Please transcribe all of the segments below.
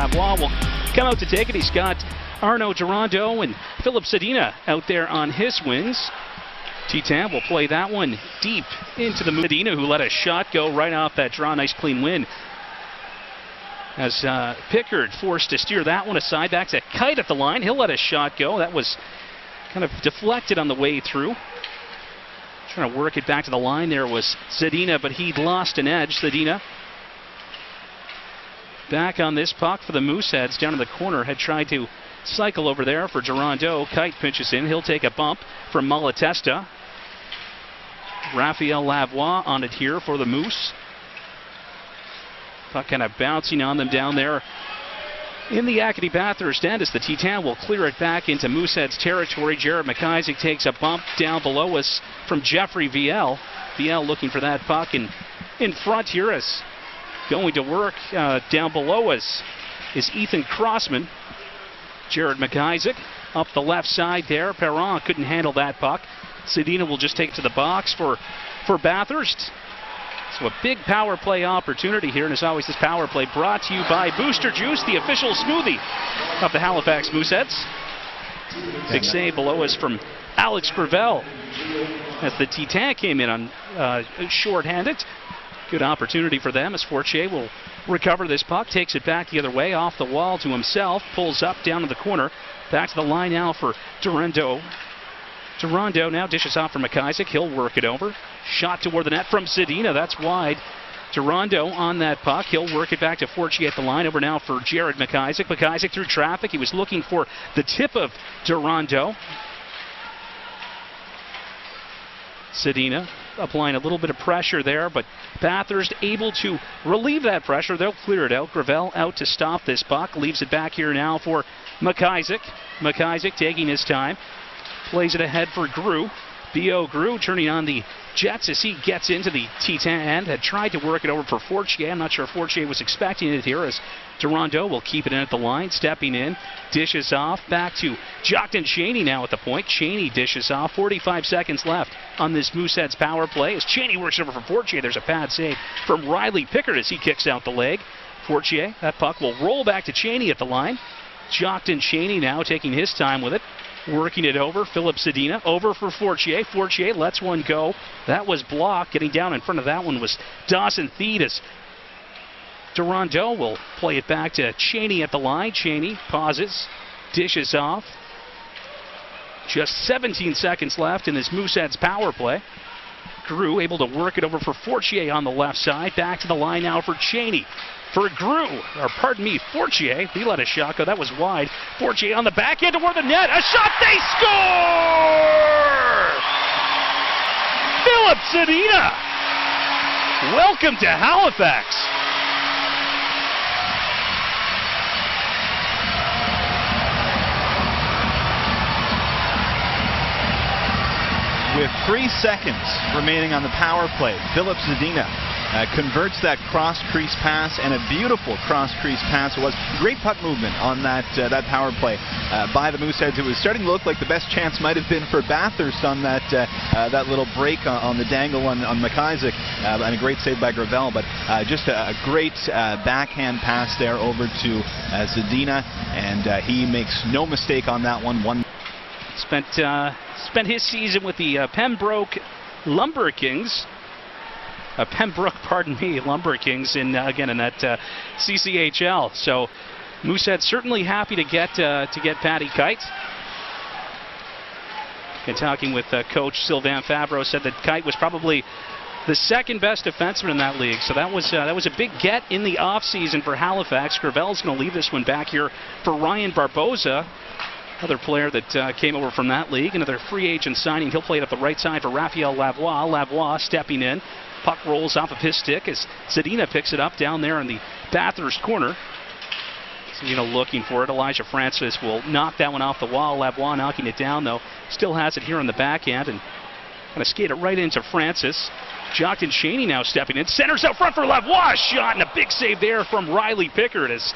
Lavoie will come out to take it. He's got Arnaud Durando and Filip Zadina out there on his wings. Titan will play that one deep into the Zadina, who let a shot go right off that draw. Nice clean win. As Pickard forced to steer that one aside. Back to Kite at the line. He'll let a shot go. That was kind of deflected on the way through. Trying to work it back to the line there was Zadina, but he'd lost an edge. Zadina back on this puck for the Mooseheads down in the corner. Had tried to cycle over there for Durando. Kite pinches in. He'll take a bump from Malatesta. Raphael Lavoie on it here for the Moose. Puck kind of bouncing on them down there in the Acadie Bathurst end as the Titan will clear it back into Mooseheads territory. Jared McIsaac takes a bump down below us from Jeffrey Viel. Viel looking for that puck and in front here is going to work down below us is Ethan Crossman. Jared McIsaac up the left side there. Perron couldn't handle that puck. Zadina will just take it to the box for Bathurst. So a big power play opportunity here, and as always, this power play brought to you by Booster Juice, the official smoothie of the Halifax Mooseheads. Big save below us from Alex Gravel as the Titan came in on short-handed. Good opportunity for them as Fortier will recover this puck, takes it back the other way, off the wall to himself, pulls up down to the corner, back to the line now for Durando. Durando now dishes off for McIsaac. He'll work it over. Shot toward the net from Zadina. That's wide. Durando on that puck. He'll work it back to Fortier at the line. Over now for Jared McIsaac. McIsaac through traffic. He was looking for the tip of Durando. Zadina applying a little bit of pressure there, but Bathurst able to relieve that pressure. They'll clear it out. Gravel out to stop this puck. Leaves it back here now for McIsaac. McIsaac taking his time. Plays it ahead for Grew. B.O. Grew turning on the Jets as he gets into the Titan end. Had tried to work it over for Fortier. I'm not sure if Fortier was expecting it here as Durando will keep it in at the line. Stepping in. Dishes off. Back to Jockton Cheney now at the point. Cheney dishes off. 45 seconds left on this Mooseheads power play. As Cheney works over for Fortier, there's a pad save from Riley Pickard as he kicks out the leg. Fortier, that puck will roll back to Cheney at the line. Jockton Cheney now taking his time with it. Working it over. Filip Zadina over for Fortier. Fortier lets one go. That was blocked. Getting down in front of that one was Dawson Theedis. Durando will play it back to Cheney at the line. Cheney pauses. Dishes off. Just 17 seconds left in this Mooseheads power play. Grew able to work it over for Fortier on the left side. Back to the line now for Cheney. For Fortier. He let a shot go. That was wide. Fortier on the back end toward the net. A shot. They score! Filip Zadina. Welcome to Halifax. With 3 seconds remaining on the power play, Filip Zadina converts that cross-crease pass, and a beautiful cross-crease pass it was. Great puck movement on that power play by the Mooseheads. It was starting to look like the best chance might have been for Bathurst on that little break on the dangle on McIsaac, and a great save by Gravel, but just a great backhand pass there over to Zadina, and he makes no mistake on that one. Spent his season with the Pembroke Lumber Kings. Lumber Kings in that CCHL. So Moosehead certainly happy to get Patty Kite. And talking with Coach Sylvain Favreau, said that Kite was probably the second best defenseman in that league. So that was a big get in the offseason for Halifax. Gravel's going to leave this one back here for Ryan Barboza. Another player that came over from that league. Another free agent signing. He'll play it up the right side for Raphael Lavoie. Lavoie stepping in. Puck rolls off of his stick as Zadina picks it up down there in the Bathurst corner. Zadina looking for it. Elijah Francis will knock that one off the wall. Lavoie knocking it down, though. Still has it here on the backhand and going to skate it right into Francis. Jockton Cheney now stepping in. Centers out front for Lavoie. Shot and a big save there from Riley Pickard as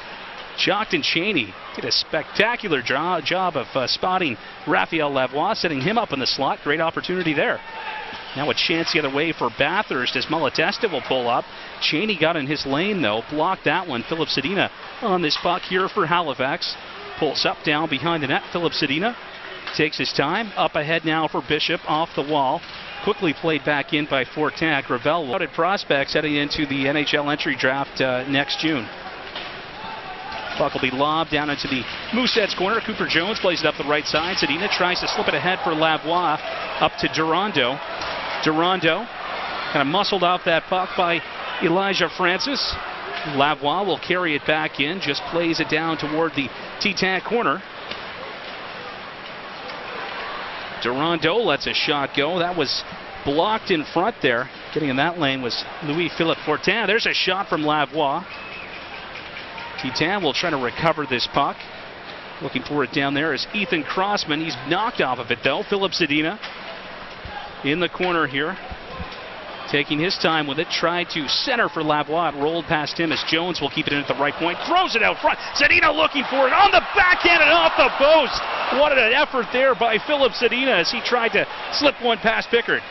Jockton Cheney did a spectacular job of spotting Raphael Lavoie, setting him up in the slot. Great opportunity there. Now a chance the other way for Bathurst as Malatesta will pull up. Cheney got in his lane though, blocked that one. Filip Zadina on this puck here for Halifax. Pulls up down behind the net. Filip Zadina takes his time. Up ahead now for Bishop off the wall. Quickly played back in by Fortin. Gravel loaded prospects heading into the NHL entry draft next June. Puck will be lobbed down into the Mooseheads corner. Cooper Jones plays it up the right side. Zadina tries to slip it ahead for Lavoie. Up to Durando. Durando kind of muscled off that puck by Elijah Francis. Lavoie will carry it back in. Just plays it down toward the Titan corner. Durando lets a shot go. That was blocked in front there. Getting in that lane was Louis-Philippe Fortin. There's a shot from Lavoie. Titan will try to recover this puck. Looking for it down there is Ethan Crossman. He's knocked off of it though. Filip Zadina in the corner here. Taking his time with it. Tried to center for Lavoie. It rolled past him as Jones will keep it in at the right point. Throws it out front. Zadina looking for it on the backhand and off the post. What an effort there by Filip Zadina as he tried to slip one past Pickard.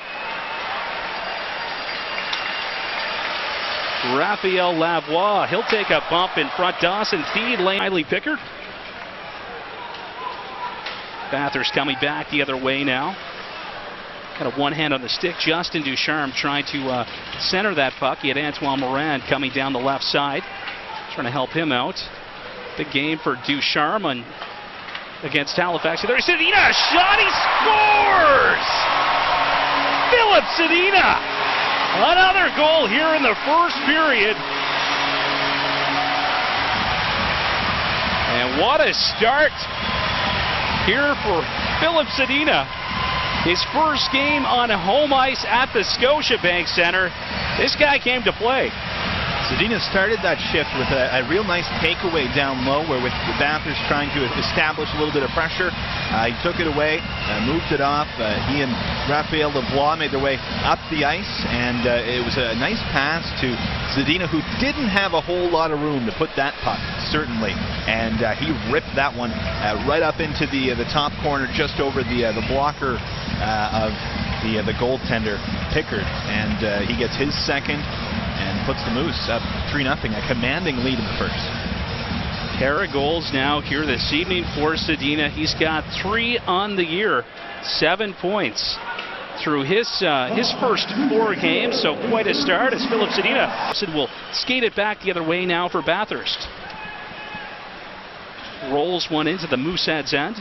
Raphael Lavoie, he'll take a bump in front. Dawson feed lane. Riley Pickard. Bathurst coming back the other way now. Got a one hand on the stick. Justin Ducharme trying to center that puck. He had Antoine Morin coming down the left side, trying to help him out. Big game for Ducharme against Halifax. There's Zadina, a shot, he scores! Filip Zadina! Another goal here in the first period. And what a start here for Filip Zadina. His first game on home ice at the Scotiabank Center. This guy came to play. Zadina started that shift with a real nice takeaway down low, where with Bathurst trying to establish a little bit of pressure, he took it away, moved it off. He and Raphael Lavoie made their way up the ice, and it was a nice pass to Zadina, who didn't have a whole lot of room to put that puck, certainly, and he ripped that one right up into the top corner, just over the blocker of the goaltender Pickard, and he gets his second and puts the Moose up 3-0, a commanding lead in the first. Pair of goals now here this evening for Zadina. He's got 3 on the year, 7 points through his first 4 games, so quite a start as Filip Zadina will skate it back the other way now for Bathurst. Rolls one into the Mooseheads end.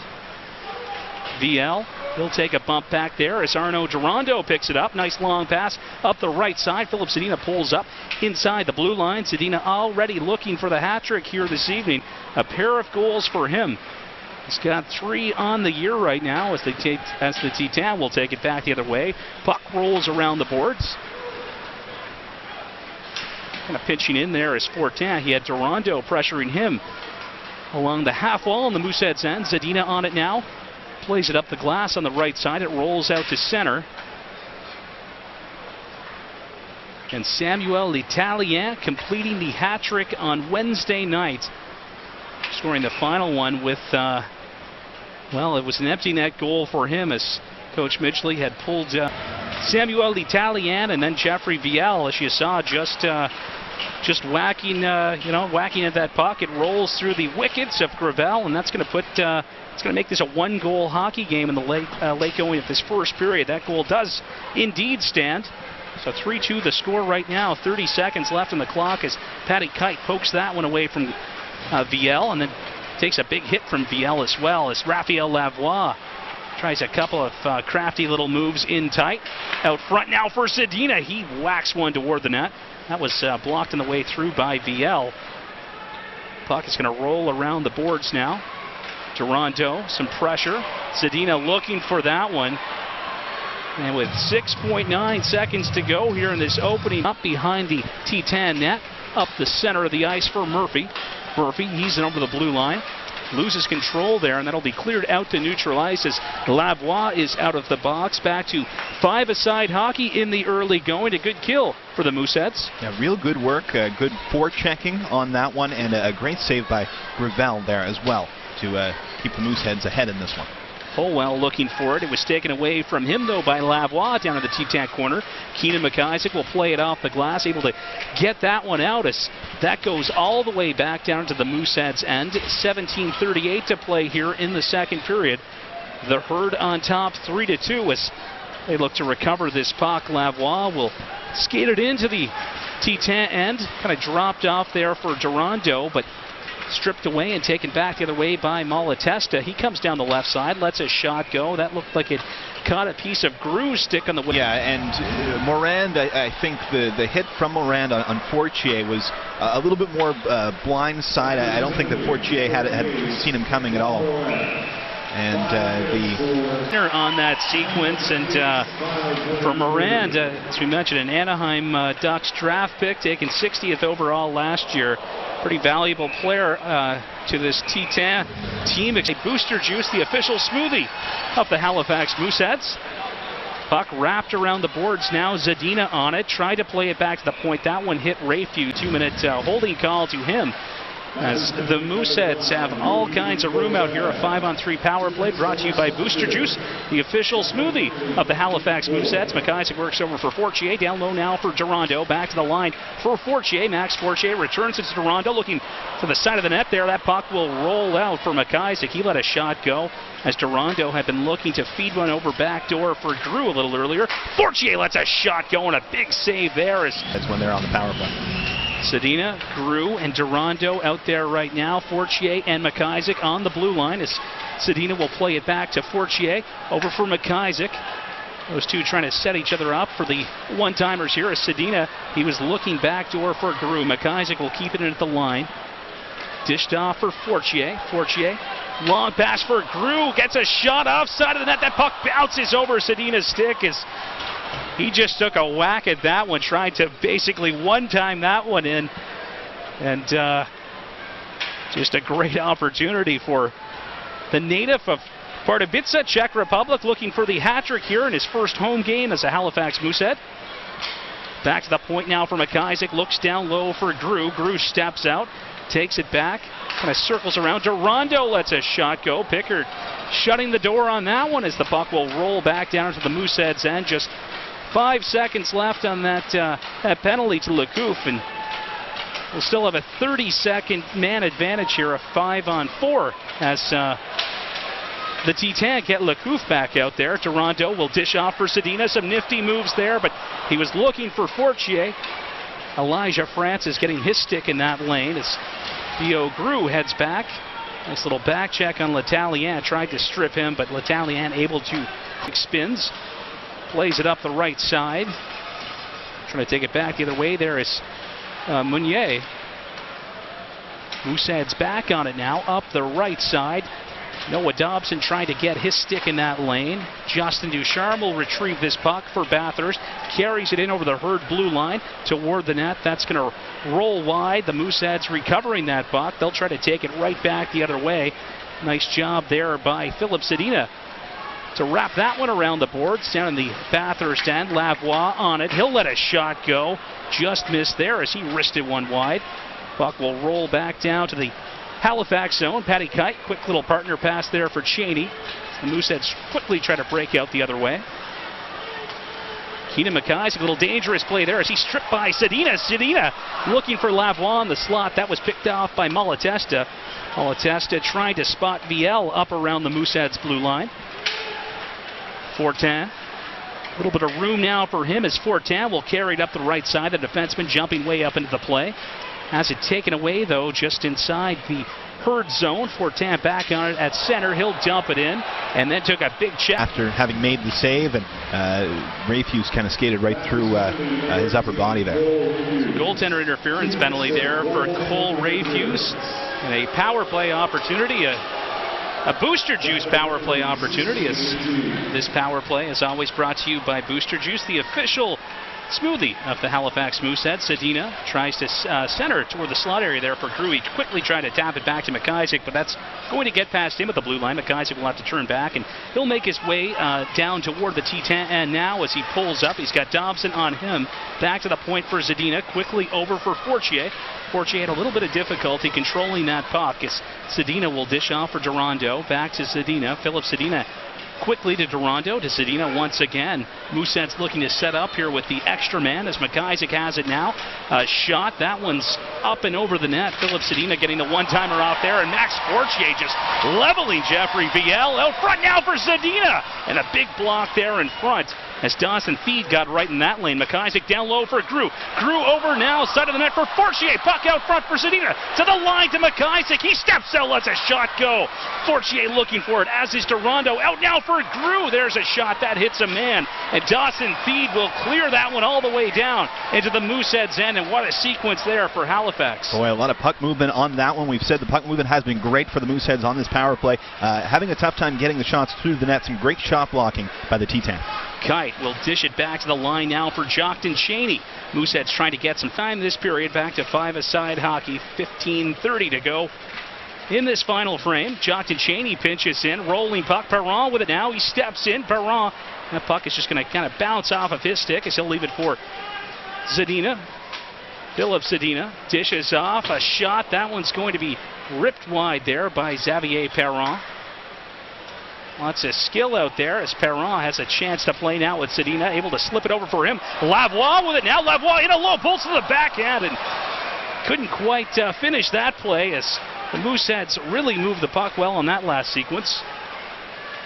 VL, he'll take a bump back there as Arnaud Durando picks it up. Nice long pass up the right side. Filip Zadina pulls up inside the blue line. Zadina already looking for the hat trick here this evening. A pair of goals for him. He's got 3 on the year right now as the Titan will take it back the other way. Puck rolls around the boards. Kind of pitching in there is Fortin. He had Durando pressuring him along the half wall on the Mooseheads end. Zadina on it now. Plays it up the glass on the right side. It rolls out to center. And Samuel L'Italien completing the hat trick on Wednesday night, scoring the final one with, well, it was an empty net goal for him as Coach Midgley had pulled Samuel L'Italien and then Jeffrey Viel, as you saw, just whacking, whacking at that puck. It rolls through the wickets of Gravel, and that's going to put. It's going to make this a 1-goal hockey game in the late going of this first period. That goal does indeed stand. So 3-2 the score right now. 30 seconds left on the clock as Patty Kite pokes that one away from VL, and then takes a big hit from VL as well as Raphael Lavoie tries a couple of crafty little moves in tight. Out front now for Zadina. He whacks one toward the net. That was blocked on the way through by VL. Puck is going to roll around the boards now. Durando, some pressure. Zadina looking for that one. And with 6.9 seconds to go here in this opening, up behind the Titan net, up the center of the ice for Murphy. Murphy, he's over the blue line. Loses control there, and that'll be cleared out to neutral ice as Lavoie is out of the box. Back to 5-a-side hockey in the early going. A good kill for the Mooseheads. Yeah, real good work, good forechecking on that one, and a great save by Gravel there as well to keep the Mooseheads ahead in this one. Holwell looking for it. It was taken away from him, though, by Lavoie down in the Titan corner. Keenan McIsaac will play it off the glass, able to get that one out as that goes all the way back down to the Mooseheads end. 17:38 to play here in the second period. The Herd on top 3-2 as they look to recover this puck. Lavoie will skate it into the Titan end. Kind of dropped off there for Durando, but stripped away and taken back the other way by Malatesta. He comes down the left side, lets a shot go. That looked like it caught a piece of Gru's stick on the wing. Yeah, and Morand, I think the hit from Morand on Fortier was a little bit more blind side. I don't think that Fortier had seen him coming at all. And the on that sequence, and for Morand, as we mentioned, an Anaheim Ducks draft pick, taken 60th overall last year. Pretty valuable player to this Titan team. Booster Juice, the official smoothie of the Halifax Mooseheads. Puck wrapped around the boards now. Zadina on it. Tried to play it back to the point. That one hit Rayfew. 2-minute holding call to him. As the Mooseheads have all kinds of room out here. A 5-on-3 power play brought to you by Booster Juice, the official smoothie of the Halifax Mooseheads. McIsaac works over for Fortier. Down low now for Durando. Back to the line for Fortier. Max Fortier returns it to Durando, looking to the side of the net there. That puck will roll out for McIsaac. He let a shot go as Durando had been looking to feed one over backdoor for Gru a little earlier. Fortier lets a shot go, and a big save there. That's when they're on the power play. Zadina, Gru, and Durando out there right now. Fortier and McIsaac on the blue line as Zadina will play it back to Fortier. Over for McIsaac. Those two trying to set each other up for the one-timers here. As Zadina, he was looking backdoor for Gru. McIsaac will keep it in at the line. Dished off for Fortier. Fortier, long pass for Gru. Gets a shot offside of the net. That puck bounces over Zadina's stick as he just took a whack at that one, tried to basically one-time that one in. And just a great opportunity for the native of Pardubice, Czech Republic, looking for the hat-trick here in his first home game as a Halifax Moosehead. Back to the point now for McIsaac, looks down low for Gru. Gru steps out, takes it back, kind of circles around. Durando lets a shot go. Pickard shutting the door on that one as the puck will roll back down to the Mooseheads end. Just 5 seconds left on that penalty to Lecouf, and we'll still have a 30-second man advantage here, a 5-on-4 as the Titan get Lecouf back out there. Durando will dish off for Zadina. Some nifty moves there, but he was looking for Fortier. Elijah Francis getting his stick in that lane as Theo Gru heads back. Nice little back check on L'Italien. Tried to strip him, but L'Italien able to spins. Plays it up the right side. Trying to take it back the other way. There is Meunier. Mooseheads back on it now. Up the right side. Noah Dobson trying to get his stick in that lane. Justin Ducharme will retrieve this puck for Bathurst. Carries it in over the Herd blue line toward the net. That's going to roll wide. The Mooseheads recovering that puck. They'll try to take it right back the other way. Nice job there by Filip Zadina to wrap that one around the boards. Down in the Bathurst end. Lavoie on it. He'll let a shot go. Just missed there as he wristed one wide. Puck will roll back down to the Halifax zone. Patty Kite, quick little partner pass there for Cheney. The Mooseheads quickly try to break out the other way. Keenan McIsaac, a little dangerous play there as he's stripped by Zadina. Zadina looking for Lavoie in the slot. That was picked off by Malatesta. Malatesta trying to spot VL up around the Mooseheads blue line. Fortin. A little bit of room now for him as Fortin will carry it up the right side. The defenseman jumping way up into the play. Has it taken away, though, just inside the Herd zone. Fortin back on it at center. He'll dump it in and then took a big check. After having made the save, and Rayfuse kind of skated right through his upper body there. Goaltender interference penalty there for Cole Rayfuse. And a power play opportunity, a Booster Juice power play opportunity. As this power play is always brought to you by Booster Juice, the official smoothie of the Halifax Mooseheads. Zadina tries to center toward the slot area there for Gru. He quickly tried to tap it back to McIsaac, but that's going to get past him at the blue line. McIsaac will have to turn back, and he'll make his way down toward the Titan end now as he pulls up. He's got Dobson on him. Back to the point for Zadina. Quickly over for Fortier. Fortier had a little bit of difficulty controlling that puck as Zadina will dish off for Durando. Back to Zadina. Filip Zadina quickly to Durando, to Zadina once again. Mooseheads looking to set up here with the extra man as McIsaac has it now. A shot, that one's up and over the net. Filip Zadina getting the one-timer off there, and Max Fortier just leveling Jeffrey Viel. Out front now for Zadina, and a big block there in front as Dawson Feed got right in that lane. McIsaac down low for Grew. Grew over now, side of the net for Fortier. Puck out front for Zadina. To the line to McIsaac. He steps out, lets a shot go. Fortier looking for it, as is Durando. Out now for Grew. There's a shot that hits a man. And Dawson Feed will clear that one all the way down into the Mooseheads end. And what a sequence there for Halifax. Boy, a lot of puck movement on that one. We've said the puck movement has been great for the Mooseheads on this power play. Having a tough time getting the shots through the net. Some great shot blocking by the Titan. Kite will dish it back to the line now for Jockton Cheney. Mooseheads trying to get some time this period, back to five-a-side hockey. 15:30 to go in this final frame. Jockton Cheney pinches in, rolling puck. Perron with it now. He steps in. Perron. That puck is just going to kind of bounce off of his stick as he'll leave it for Zadina. Filip Zadina dishes off a shot. That one's going to be ripped wide there by Xavier Perron. Lots of skill out there as Perron has a chance to play now with Zadina, able to slip it over for him. Lavoie with it now. Lavoie in a low, pulls to the backhand and couldn't quite finish that play as the Mooseheads really moved the puck well on that last sequence.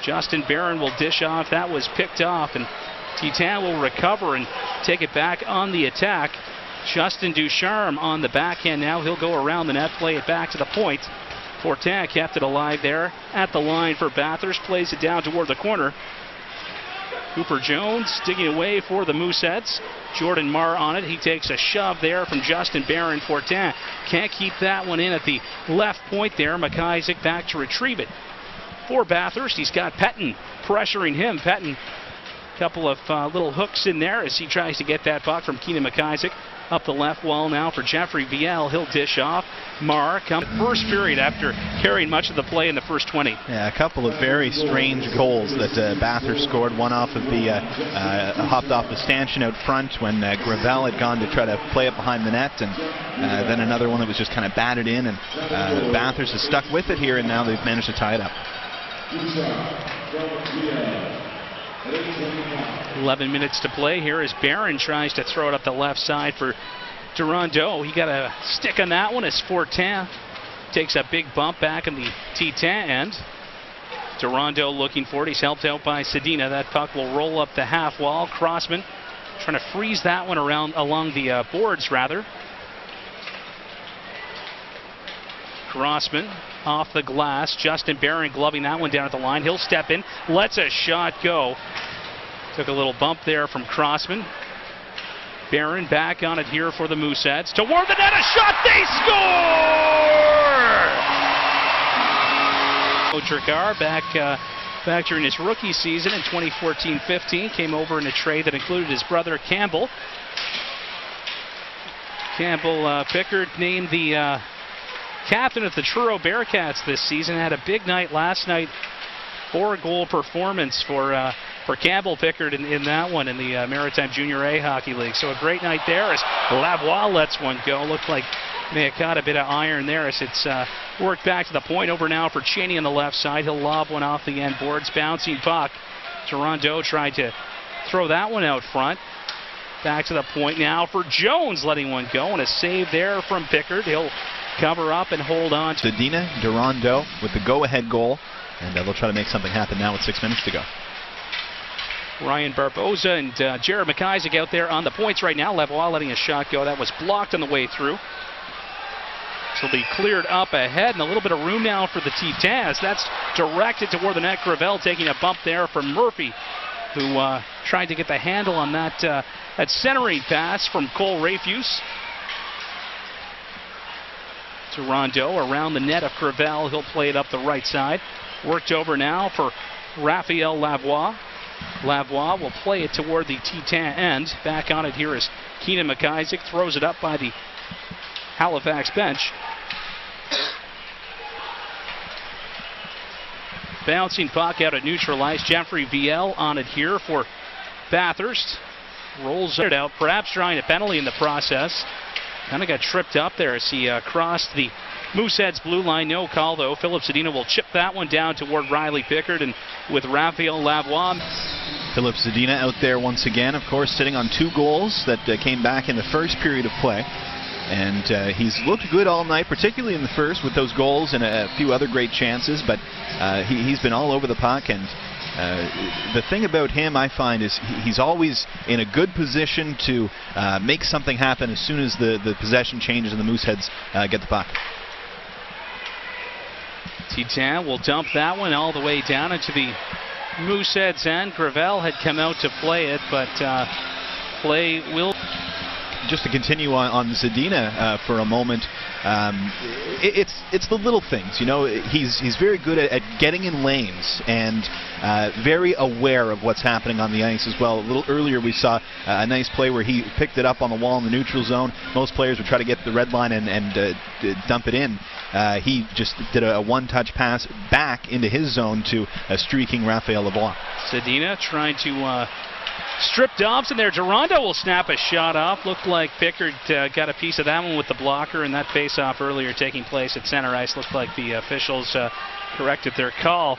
Justin Barron will dish off. That was picked off, and Titan will recover and take it back on the attack. Justin Ducharme on the backhand now. He'll go around the net, play it back to the point. Fortin kept it alive there at the line for Bathurst. Plays it down toward the corner. Cooper Jones digging away for the Mooseheads. Jordan Marr on it. He takes a shove there from Justin Barron. Fortin can't keep that one in at the left point there. McIsaac back to retrieve it for Bathurst. He's got Pettin pressuring him. Pettin, a couple of little hooks in there as he tries to get that puck from Keenan McIsaac. Up the left wall now for Jeffrey Viel. He'll dish off. Marr comes first period after carrying much of the play in the first 20. Yeah, a couple of very strange goals that Bathurst scored. One off of the hopped off the stanchion out front when Gravel had gone to try to play it behind the net, and then another one that was just kind of batted in, and Bathurst has stuck with it here, and now they've managed to tie it up. 11 minutes to play here as Barron tries to throw it up the left side for Durando. He got a stick on that one as Fortin takes a big bump back in the Titan end. Durando looking for it. He's helped out by Zadina. That puck will roll up the half wall. Crossman trying to freeze that one around along the boards rather. Crossman off the glass. Justin Barron gloving that one down at the line. He'll step in, lets a shot go. Took a little bump there from Crossman. Barron back on it here for the Mooseheads. Toward the net, a shot, they score! Otrikar back during his rookie season in 2014-15. Came over in a trade that included his brother Campbell. Campbell Pickard named the captain of the Truro Bearcats this season. Had a big night last night. 4-goal performance for Campbell Pickard in that one in the Maritime Junior A Hockey League. So a great night there as Lavoie lets one go. Looked like may have caught a bit of iron there as it's worked back to the point. Over now for Cheney on the left side. He'll lob one off the end boards. Bouncing puck. Durando tried to throw that one out front. Back to the point now for Jones, letting one go, and a save there from Pickard. He'll cover up and hold on. Zadina, Durando with the go-ahead goal, and they'll try to make something happen now with 6 minutes to go. Ryan Barboza and Jared McIsaac out there on the points right now. Lavoie letting a shot go. That was blocked on the way through. So will be cleared up ahead, and a little bit of room now for the Titans. That's directed toward the net. Gravel taking a bump there from Murphy, who tried to get the handle on that centering pass from Cole Rafuse. To Rondo around the net of Gravel. He'll play it up the right side. Worked over now for Raphael Lavoie. Lavoie will play it toward the Titan end. Back on it here is Keenan McIsaac. Throws it up by the Halifax bench. Bouncing puck out at neutralized. Jeffrey Viel on it here for Bathurst. Rolls it out, perhaps trying a penalty in the process. Kind of got tripped up there as he crossed the Mooseheads blue line, no call though. Filip Zadina will chip that one down toward Riley Pickard, and with Raphael Lavoie. Filip Zadina out there once again, of course, sitting on 2 goals that came back in the first period of play. And he's looked good all night, particularly in the first with those goals and a few other great chances. But he's been all over the puck. And the thing about him, I find, is he's always in a good position to make something happen as soon as the possession changes and the Mooseheads get the puck. Titan will dump that one all the way down into the Mooseheads end. Gravel had come out to play it, but play will... Just to continue on Zadina for a moment, it's the little things, you know. He's very good at getting in lanes and very aware of what's happening on the ice as well. A little earlier we saw a nice play where he picked it up on the wall in the neutral zone. Most players would try to get the red line and dump it in. He just did a one-touch pass back into his zone to a streaking Raphael Lavoie. Zadina trying to... strip Dobson there. Durando will snap a shot off. Looked like Pickard got a piece of that one with the blocker, and that face-off earlier taking place at center ice. Looked like the officials corrected their call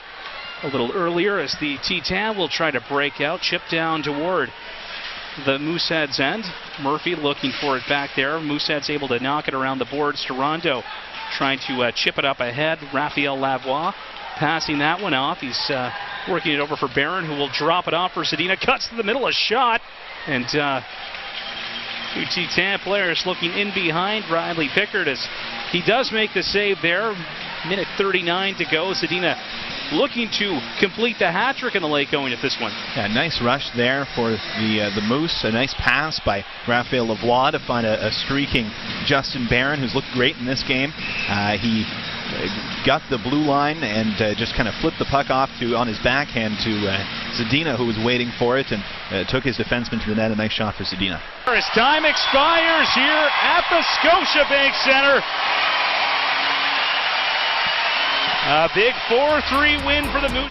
a little earlier as the Titan will try to break out. Chip down toward the Mooseheads end. Murphy looking for it back there. Mooseheads able to knock it around the boards. Durando trying to chip it up ahead. Raphael Lavoie passing that one off. He's working it over for Barron, who will drop it off for Zadina. Cuts to the middle, a shot. And 2 Titan players looking in behind Riley Pickard as he does make the save there. Minute 39 to go. Zadina looking to complete the hat trick in the late going at this one. Yeah, nice rush there for the Moose. A nice pass by Raphael Lavoie to find a streaking Justin Barron, who's looked great in this game. He got the blue line and just kind of flipped the puck off on his backhand to Zadina, who was waiting for it, and took his defenseman to the net. A nice shot for Zadina. As time expires here at the Scotiabank Center. A big 4-3 win for the Moose.